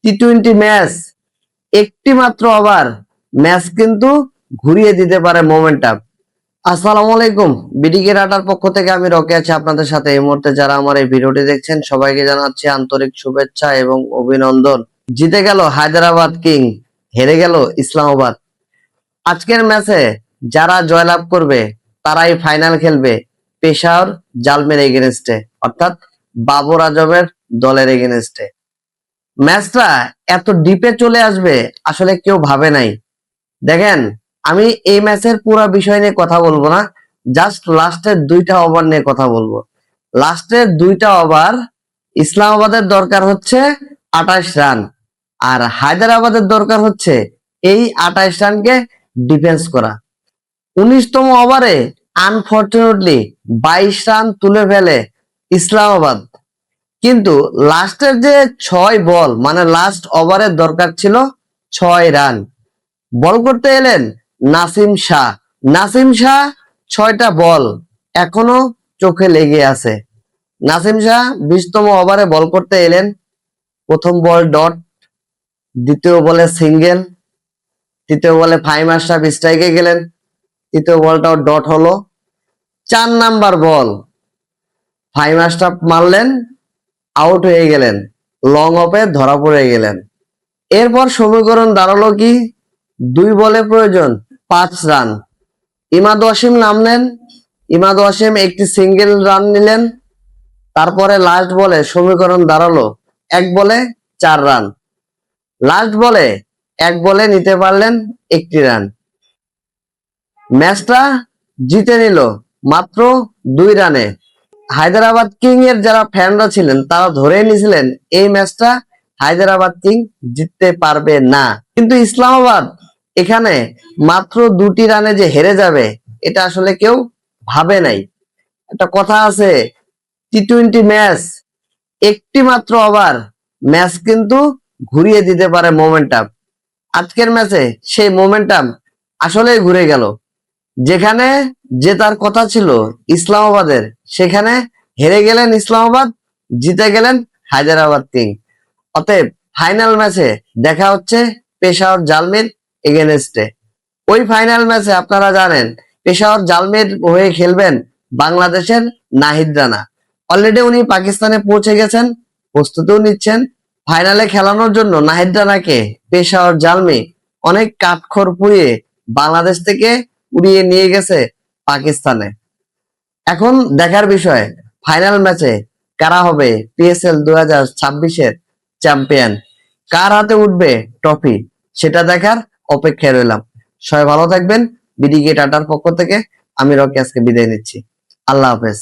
টি-20 match একটি মাত্র over match কিন্তু ঘুরিয়ে দিতে পারে মোমেন্টাম। আসসালামু আলাইকুম, বিডিকে রাটার পক্ষ থেকে আমি রকি আছি আপনাদের সাথে। এই মুহূর্তে যারা আমার এই ভিডিওটি দেখছেন সবাইকে জানাচ্ছি আন্তরিক শুভেচ্ছা এবং অভিনন্দন। জিতে গেল হায়দ্রাবাদ কিং, হেরে গেল ইসলামাবাদ। আজকের ম্যাচে যারা জয়লাভ করবে তারাই ফাইনাল খেলবে পেশাওয়ার জালমের এগেনস্টে, অর্থাৎ বাবর আজমের দলের এগেনস্টে। ম্যাচটা এত ডিপে চলে আসবে আসলে কেউ ভাবে নাই। দেখেন, আমি এই ম্যাচের পুরো বিষয় নিয়ে কথা বলবো না, জাস্ট লাস্টের 2টা ওভার নিয়ে কথা বলবো। লাস্টের 2টা ওভার ইসলামাবাদের দরকার হচ্ছে 28 রান, আর হায়দ্রাবাদের দরকার হচ্ছে এই 28 রানকে ডিফেন্স করা। 19তম ওভারে আনফরচুনেটলি 22 রান তুলে ফেলে ইসলামাবাদ, কিন্তু লাস্টের যে 6 বল মানে লাস্ট ওভারের দরকার ছিল 6 রান। বল করতে এলেন নাসিম শাহ। নাসিম শাহ 6টা বল এখনো চোখে লেগে আছে। নাসিম শাহ 20তম ওভারে বল করতে এলেন, প্রথম বল ডট, দ্বিতীয় বলে সিঙ্গেল, তৃতীয় বলে 5 মাস্টার স্ট্রাইকে গেলেন, তৃতীয় বলটাও ডট হলো। 4 নাম্বার বল 5 মাস্টার মারলেন, আউট হয়ে গেলেন, লং অফে ধরা পড়ে গেলেন। এরপর সমীকরণ দাঁড়ালো কি, 2 বলে প্রয়োজন 5 রান। ইমাদ ওয়াসিম নামলেন, ইমাদ ওয়াসিম একটি সিঙ্গেল রান নিলেন। তারপরে লাস্ট বলে সমীকরণ দাঁড়ালো 1 বলে 4 রান। লাস্ট বলে 1 বলে নিতে পারলেন 1টি রান। ম্যাচটা জিতে নিল মাত্র 2 রানে। হায়দ্রাবাদ কিং এর যারা ফ্যানরা ছিলেন তারা ধরে নিয়েছিলেন এই ম্যাচটা হায়দ্রাবাদ কিং জিততে পারবে না, কিন্তু ইসলামাবাদ এখানে মাত্র 2টি রানে যে হেরে যাবে এটা আসলে কেউ ভাবে নাই। একটা কথা আছে, টি-20 ম্যাচ একটি মাত্র ওভার ম্যাচ কিন্তু ঘুরিয়ে দিতে পারে মোমেন্টাম। আজকের ম্যাচে সেই মোমেন্টাম আসলেই ঘুরে গেল। যেখানে জেতার কথা ছিল ইসলামাবাদের সেখানে হেরে গেলেন ইসলামাবাদ, জিতে গেলেন হায়দ্রাবাদ কিং। অতএব ফাইনাল ম্যাচে দেখা হচ্ছে পেশাওয়ার জালমির এগেনস্টে। ওই ফাইনাল ম্যাচে আপনারা জানেন পেশাওয়ার জালমির হয়ে খেলবেন বাংলাদেশের নাহিদ রানা। অলরেডি উনি পাকিস্তানে পৌঁছে গেছেন, প্রস্তুতিও নিচ্ছেন ফাইনালে খেলানোর জন্য। নাহিদ রানাকে পেশাওয়ার জালমি অনেক কাঠখড় পুড়িয়ে বাংলাদেশ থেকে উড়িয়ে নিয়ে গেছে পাকিস্তানে। এখন দেখার বিষয় ফাইনাল ম্যাচে কারা হবে পিএসএল 2026-এর চ্যাম্পিয়ন, কার হাতে উঠবে ট্রফি, সেটা দেখার অপেক্ষায় রইলাম। সবাই ভালো থাকবেন। বিডিকে টাটার পক্ষ থেকে আমি রকি আজকে বিদায় নিচ্ছি। আল্লাহ হাফেজ।